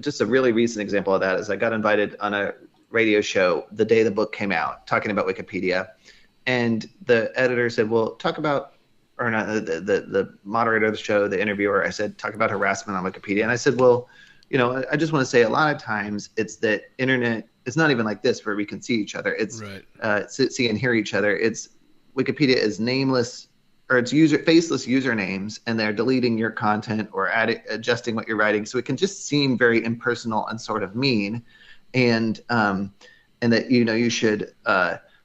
just a really recent example of that is I got invited on a radio show the day the book came out, talking about Wikipedia, and the editor said, "Well, talk about," or not, the moderator of the show, the interviewer, I said, "Talk about harassment on Wikipedia," and I said, "Well, I just want to say a lot of times it's that internet. It's not even like this where we can see each other. It's right. See and hear each other. It's Wikipedia is nameless." Or it's faceless usernames, and they're deleting your content or adjusting what you're writing, so it can just seem very impersonal and sort of mean, and that you should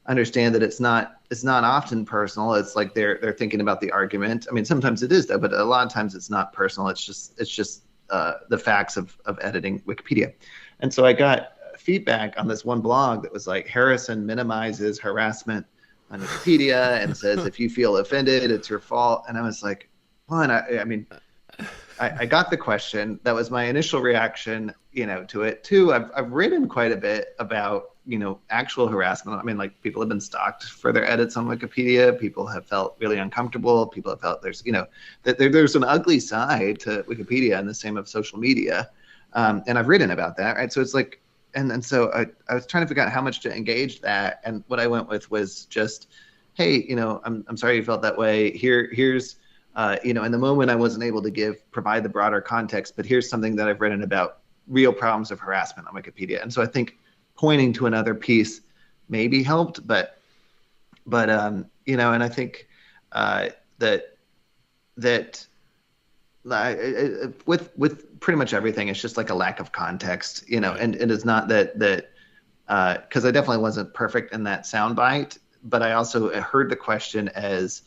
understand that it's not often personal. It's like they're thinking about the argument. I mean, sometimes it is though, but a lot of times it's not personal. It's just the facts of editing Wikipedia, and so I got feedback on this one blog that was like, Harrison minimizes harassment on Wikipedia and says if you feel offended, it's your fault. And I was like, one, I mean, I got the question. That was my initial reaction, to it. Two, I've written quite a bit about, actual harassment. I mean, like, people have been stalked for their edits on Wikipedia. People have felt really uncomfortable. People have felt there's an ugly side to Wikipedia, and the same of social media. And I've written about that, right? So it's like, and so I was trying to figure out how much to engage that, and what I went with was just, hey, I'm sorry you felt that way. Here's in the moment I wasn't able to provide the broader context, but here's something that I've written about real problems of harassment on Wikipedia. And so I think pointing to another piece maybe helped, but and I think that with pretty much everything, it's just like a lack of context, and it's not that because I definitely wasn't perfect in that soundbite, but I also heard the question as,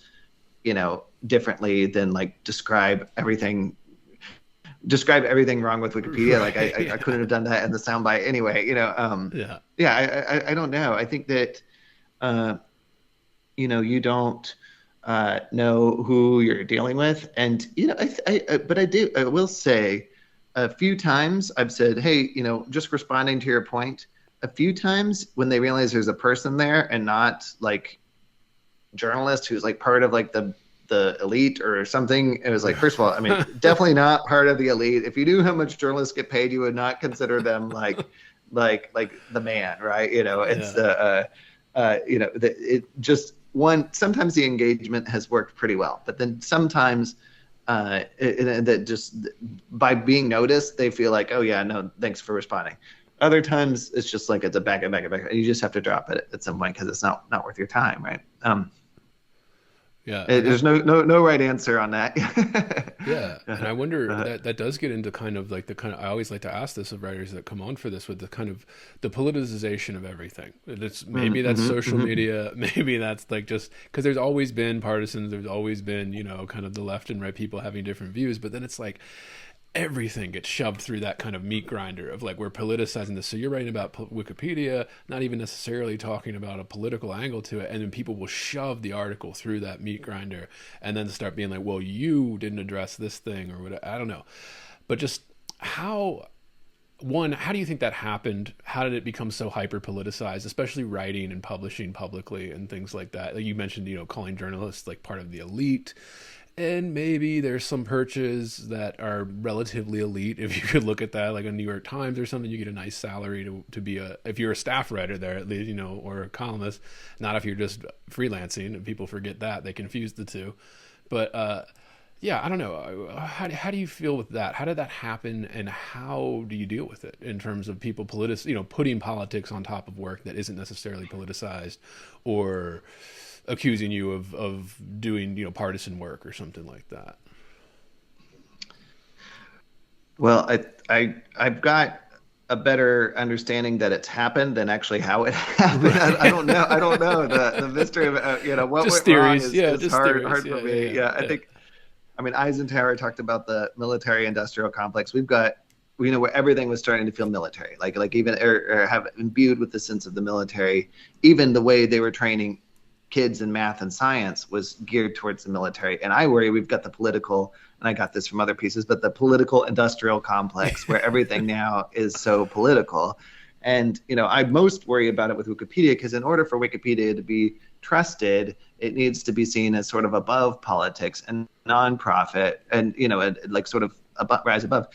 differently than like describe everything wrong with Wikipedia. Like I couldn't have done that in the soundbite anyway, I don't know. I think that, you don't know who you're dealing with. And, I will say a few times I've said, hey, just responding to your point, a few times when they realize there's a person there and not like journalist who's like part of like the elite or something, it was like, first of all, I mean, definitely not part of the elite. If you knew how much journalists get paid, you would not consider them like the man, right? It's it just sometimes the engagement has worked pretty well, but then sometimes that just by being noticed, they feel like, oh yeah, no, thanks for responding. Other times it's just like it's a back and you just have to drop it at some point because it's not worth your time, right? There's no right answer on that. Yeah, and I wonder that does get into kind of like I always like to ask this of writers that come on for this, with the kind of the politicization of everything. Maybe that's social media, maybe that's like just because there's always been partisans, there's always been kind of the left and right people having different views, but then it's like everything gets shoved through that kind of meat grinder of like, we're politicizing this. So you're writing about Wikipedia, not even necessarily talking about a political angle to it. And then people will shove the article through that meat grinder and then start being like, well, you didn't address this thing or whatever. I don't know. But just how do you think that happened? How did it become so hyper politicized, especially writing and publishing publicly and things like that? Like you mentioned, calling journalists like part of the elite. And maybe there's some perches that are relatively elite. If you could look at that, like a New York Times or something, you get a nice salary to be if you're a staff writer there at least, or a columnist, not if you're just freelancing. And people forget that, they confuse the two. But I don't know. How do you feel with that? How did that happen, and how do you deal with it in terms of people putting politics on top of work that isn't necessarily politicized, or accusing you of doing partisan work or something like that? Well, I've got a better understanding that it's happened than actually how it happened. I don't know the mystery of what just went theories. wrong is hard for me. I think, I mean, Eisenhower talked about the military industrial complex. We've got, where everything was starting to feel military, like even or have imbued with the sense of the military. Even the way they were training kids in math and science was geared towards the military. And I worry we've got the political, and I got this from other pieces, but the political industrial complex where everything now is so political. And, I most worry about it with Wikipedia, because in order for Wikipedia to be trusted, it needs to be seen as sort of above politics and nonprofit and, like sort of rise above.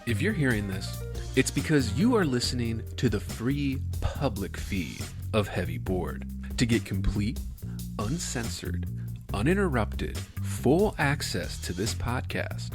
If you're hearing this, it's because you are listening to the free public feed of Heavy Board. To get complete, uncensored, uninterrupted, full access to this podcast,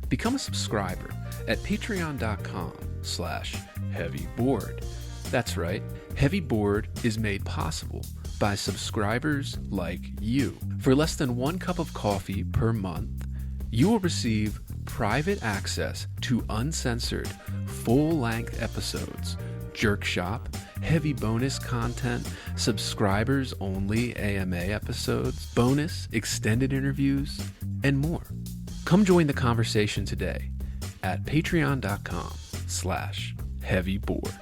become a subscriber at patreon.com/heavyboard. That's right, Heavy Board is made possible by subscribers like you. For less than 1 cup of coffee per month, you will receive private access to uncensored, full-length episodes, JerkShop, heavy bonus content, subscribers-only AMA episodes, bonus extended interviews, and more. Come join the conversation today at patreon.com/heavyboard.